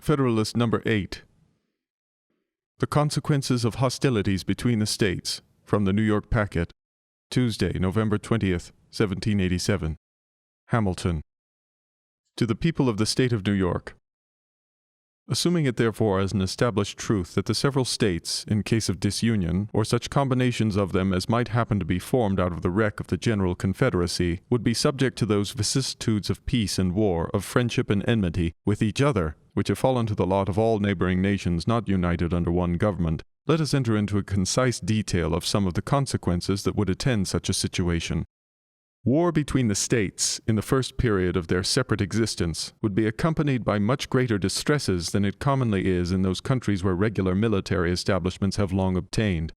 Federalist No. 8. The Consequences of Hostilities Between the States, from the New York Packet, Tuesday, November 20th, 1787. Hamilton. To the People of the State of New York. Assuming it therefore as an established truth that the several states, in case of disunion, or such combinations of them as might happen to be formed out of the wreck of the general confederacy, would be subject to those vicissitudes of peace and war, of friendship and enmity, with each other, which have fallen to the lot of all neighboring nations not united under one government, let us enter into a concise detail of some of the consequences that would attend such a situation. War between the states, in the first period of their separate existence, would be accompanied by much greater distresses than it commonly is in those countries where regular military establishments have long obtained.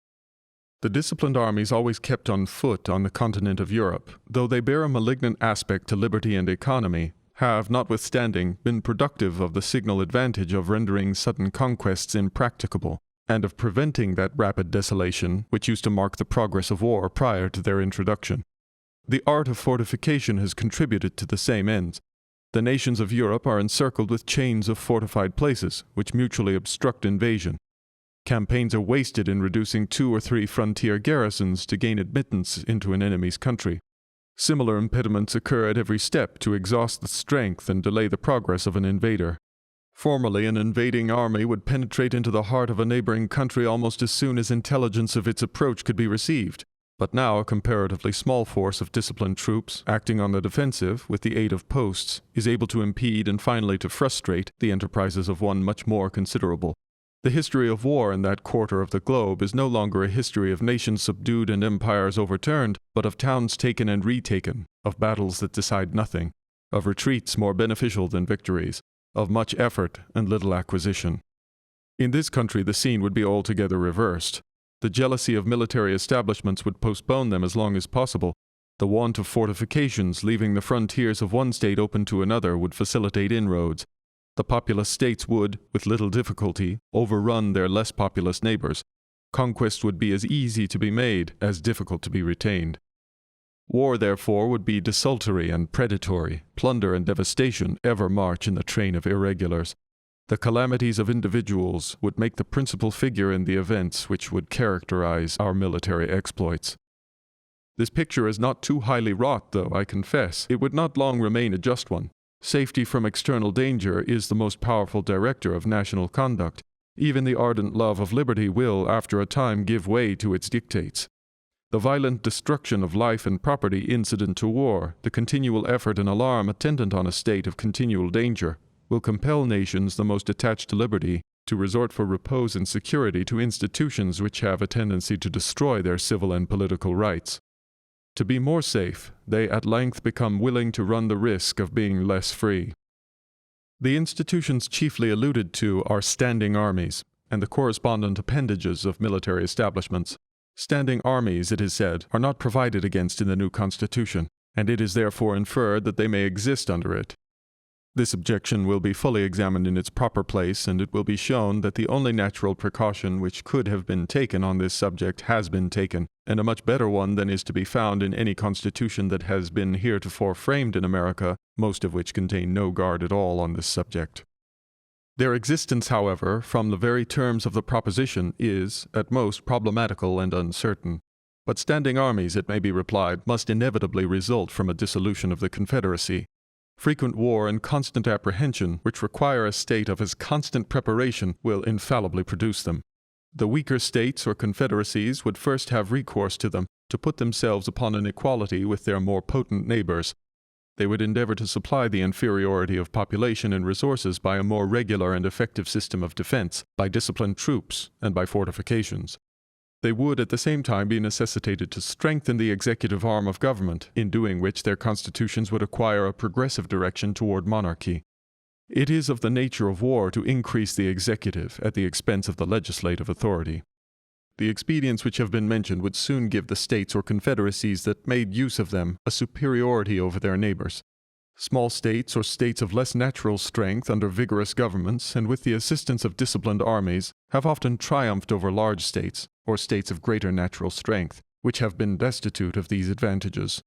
The disciplined armies always kept on foot on the continent of Europe, though they bear a malignant aspect to liberty and economy, have, notwithstanding, been productive of the signal advantage of rendering sudden conquests impracticable, and of preventing that rapid desolation which used to mark the progress of war prior to their introduction. The art of fortification has contributed to the same ends. The nations of Europe are encircled with chains of fortified places, which mutually obstruct invasion. Campaigns are wasted in reducing 2 or 3 frontier garrisons to gain admittance into an enemy's country. Similar impediments occur at every step to exhaust the strength and delay the progress of an invader. Formerly, an invading army would penetrate into the heart of a neighboring country almost as soon as intelligence of its approach could be received. But now a comparatively small force of disciplined troops, acting on the defensive with the aid of posts, is able to impede and finally to frustrate the enterprises of one much more considerable. The history of war in that quarter of the globe is no longer a history of nations subdued and empires overturned, but of towns taken and retaken, of battles that decide nothing, of retreats more beneficial than victories, of much effort and little acquisition. In this country the scene would be altogether reversed. The jealousy of military establishments would postpone them as long as possible. The want of fortifications leaving the frontiers of one state open to another would facilitate inroads. The populous states would, with little difficulty, overrun their less populous neighbors. Conquest would be as easy to be made as difficult to be retained. War, therefore, would be desultory and predatory. Plunder and devastation ever march in the train of irregulars. The calamities of individuals would make the principal figure in the events which would characterize our military exploits. This picture is not too highly wrought, though, I confess. It would not long remain a just one. Safety from external danger is the most powerful director of national conduct. Even the ardent love of liberty will, after a time, give way to its dictates. The violent destruction of life and property incident to war, the continual effort and alarm attendant on a state of continual danger, will compel nations the most attached to liberty to resort for repose and security to institutions which have a tendency to destroy their civil and political rights. To be more safe, they at length become willing to run the risk of being less free. The institutions chiefly alluded to are standing armies, and the correspondent appendages of military establishments. Standing armies, it is said, are not provided against in the new Constitution, and it is therefore inferred that they may exist under it. This objection will be fully examined in its proper place, and it will be shown that the only natural precaution which could have been taken on this subject has been taken, and a much better one than is to be found in any constitution that has been heretofore framed in America, most of which contain no guard at all on this subject. Their existence, however, from the very terms of the proposition, is, at most, problematical and uncertain. But standing armies, it may be replied, must inevitably result from a dissolution of the Confederacy. Frequent war and constant apprehension, which require a state of as constant preparation, will infallibly produce them. The weaker states or confederacies would first have recourse to them, to put themselves upon an equality with their more potent neighbors. They would endeavor to supply the inferiority of population and resources by a more regular and effective system of defense, by disciplined troops, and by fortifications. They would at the same time be necessitated to strengthen the executive arm of government, in doing which their constitutions would acquire a progressive direction toward monarchy. It is of the nature of war to increase the executive at the expense of the legislative authority. The expedients which have been mentioned would soon give the states or confederacies that made use of them a superiority over their neighbors. Small states or states of less natural strength under vigorous governments and with the assistance of disciplined armies have often triumphed over large states or states of greater natural strength, which have been destitute of these advantages.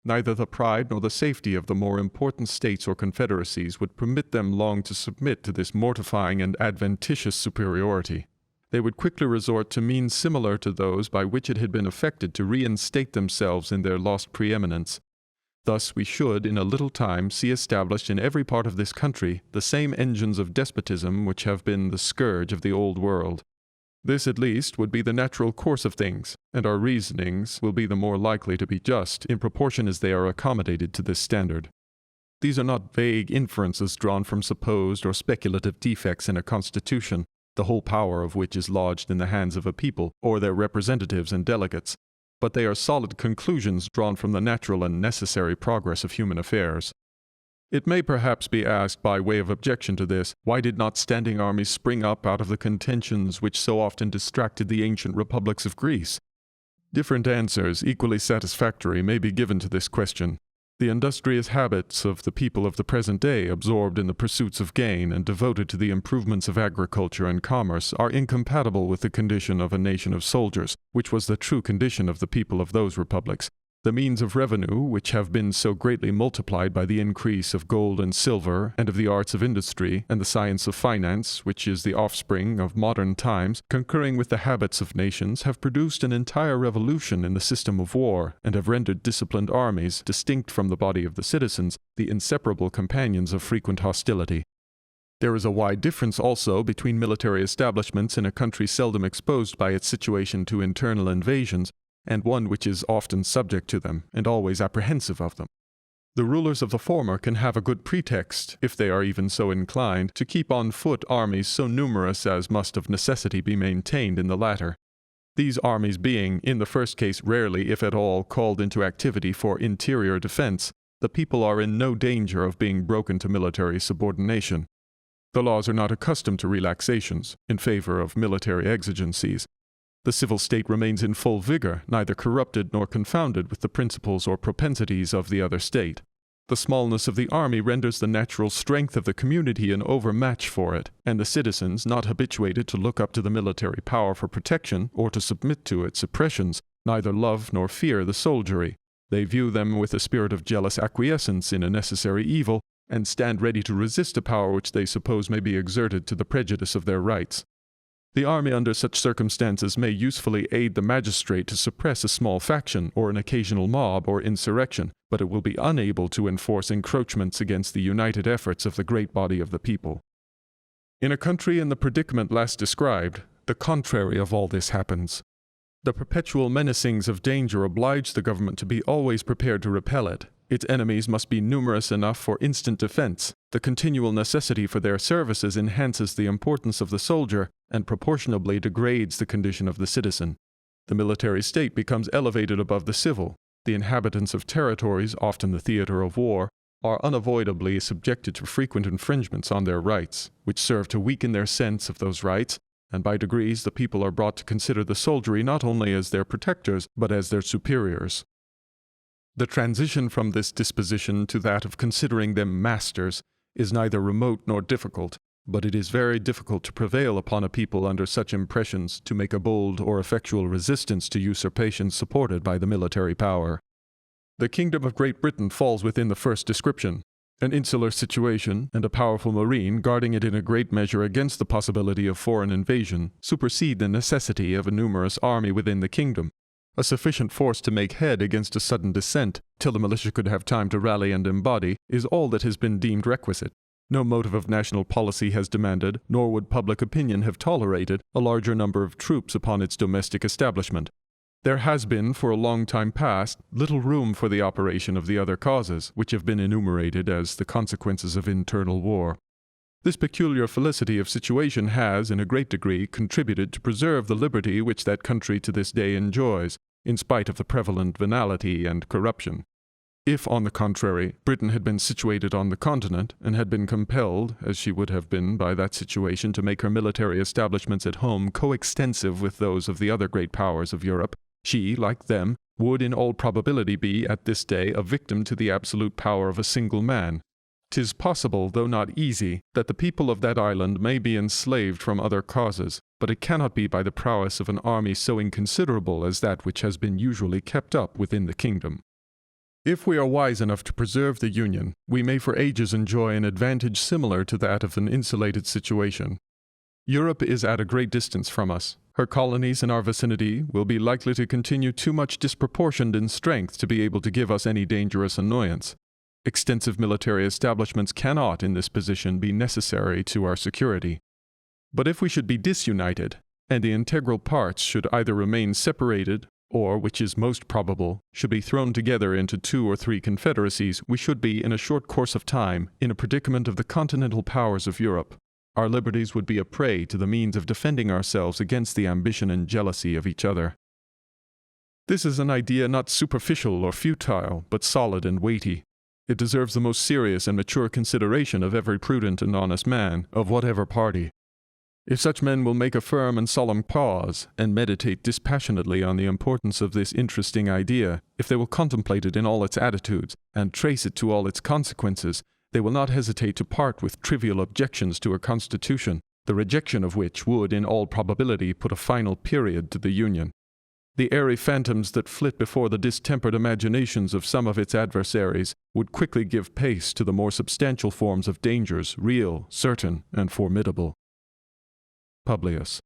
Neither the pride nor the safety of the more important states or confederacies would permit them long to submit to this mortifying and adventitious superiority. They would quickly resort to means similar to those by which it had been effected to reinstate themselves in their lost preeminence. Thus we should, in a little time, see established in every part of this country the same engines of despotism which have been the scourge of the old world. This, at least, would be the natural course of things, and our reasonings will be the more likely to be just in proportion as they are accommodated to this standard. These are not vague inferences drawn from supposed or speculative defects in a constitution, the whole power of which is lodged in the hands of a people or their representatives and delegates, but they are solid conclusions drawn from the natural and necessary progress of human affairs. It may perhaps be asked by way of objection to this, why did not standing armies spring up out of the contentions which so often distracted the ancient republics of Greece? Different answers, equally satisfactory, may be given to this question. The industrious habits of the people of the present day, absorbed in the pursuits of gain and devoted to the improvements of agriculture and commerce, are incompatible with the condition of a nation of soldiers, which was the true condition of the people of those republics. The means of revenue, which have been so greatly multiplied by the increase of gold and silver, and of the arts of industry, and the science of finance, which is the offspring of modern times, concurring with the habits of nations, have produced an entire revolution in the system of war, and have rendered disciplined armies, distinct from the body of the citizens, the inseparable companions of frequent hostility. There is a wide difference also between military establishments in a country seldom exposed by its situation to internal invasions, and one which is often subject to them, and always apprehensive of them. The rulers of the former can have a good pretext, if they are even so inclined, to keep on foot armies so numerous as must of necessity be maintained in the latter. These armies being, in the first case rarely, if at all, called into activity for interior defense, the people are in no danger of being broken to military subordination. The laws are not accustomed to relaxations in favor of military exigencies. The civil state remains in full vigor, neither corrupted nor confounded with the principles or propensities of the other state. The smallness of the army renders the natural strength of the community an overmatch for it, and the citizens, not habituated to look up to the military power for protection, or to submit to its oppressions, neither love nor fear the soldiery. They view them with a spirit of jealous acquiescence in a necessary evil, and stand ready to resist a power which they suppose may be exerted to the prejudice of their rights. The army under such circumstances may usefully aid the magistrate to suppress a small faction or an occasional mob or insurrection, but it will be unable to enforce encroachments against the united efforts of the great body of the people. In a country in the predicament last described, the contrary of all this happens. The perpetual menacings of danger oblige the government to be always prepared to repel it. Its enemies must be numerous enough for instant defense. The continual necessity for their services enhances the importance of the soldier and proportionably degrades the condition of the citizen. The military state becomes elevated above the civil. The inhabitants of territories, often the theater of war, are unavoidably subjected to frequent infringements on their rights, which serve to weaken their sense of those rights, and by degrees the people are brought to consider the soldiery not only as their protectors, but as their superiors. The transition from this disposition to that of considering them masters is neither remote nor difficult, but it is very difficult to prevail upon a people under such impressions to make a bold or effectual resistance to usurpation supported by the military power. The kingdom of Great Britain falls within the first description. An insular situation and a powerful marine, guarding it in a great measure against the possibility of foreign invasion, supersede the necessity of a numerous army within the kingdom. A sufficient force to make head against a sudden descent, till the militia could have time to rally and embody, is all that has been deemed requisite. No motive of national policy has demanded, nor would public opinion have tolerated, a larger number of troops upon its domestic establishment. There has been, for a long time past, little room for the operation of the other causes, which have been enumerated as the consequences of internal war. This peculiar felicity of situation has, in a great degree, contributed to preserve the liberty which that country to this day enjoys, in spite of the prevalent venality and corruption. If, on the contrary, Britain had been situated on the continent, and had been compelled, as she would have been by that situation, to make her military establishments at home coextensive with those of the other great powers of Europe, she, like them, would in all probability be, at this day, a victim to the absolute power of a single man. 'Tis possible, though not easy, that the people of that island may be enslaved from other causes, but it cannot be by the prowess of an army so inconsiderable as that which has been usually kept up within the kingdom. If we are wise enough to preserve the Union, we may for ages enjoy an advantage similar to that of an insulated situation. Europe is at a great distance from us. Her colonies in our vicinity will be likely to continue too much disproportioned in strength to be able to give us any dangerous annoyance. Extensive military establishments cannot, in this position, be necessary to our security. But if we should be disunited, and the integral parts should either remain separated, or, which is most probable, should be thrown together into 2 or 3 confederacies, we should be, in a short course of time, in a predicament of the continental powers of Europe. Our liberties would be a prey to the means of defending ourselves against the ambition and jealousy of each other. This is an idea not superficial or futile, but solid and weighty. It deserves the most serious and mature consideration of every prudent and honest man, of whatever party. If such men will make a firm and solemn pause, and meditate dispassionately on the importance of this interesting idea, if they will contemplate it in all its attitudes, and trace it to all its consequences, they will not hesitate to part with trivial objections to a constitution, the rejection of which would, in all probability, put a final period to the Union. The airy phantoms that flit before the distempered imaginations of some of its adversaries would quickly give place to the more substantial forms of dangers, real, certain, and formidable. Publius.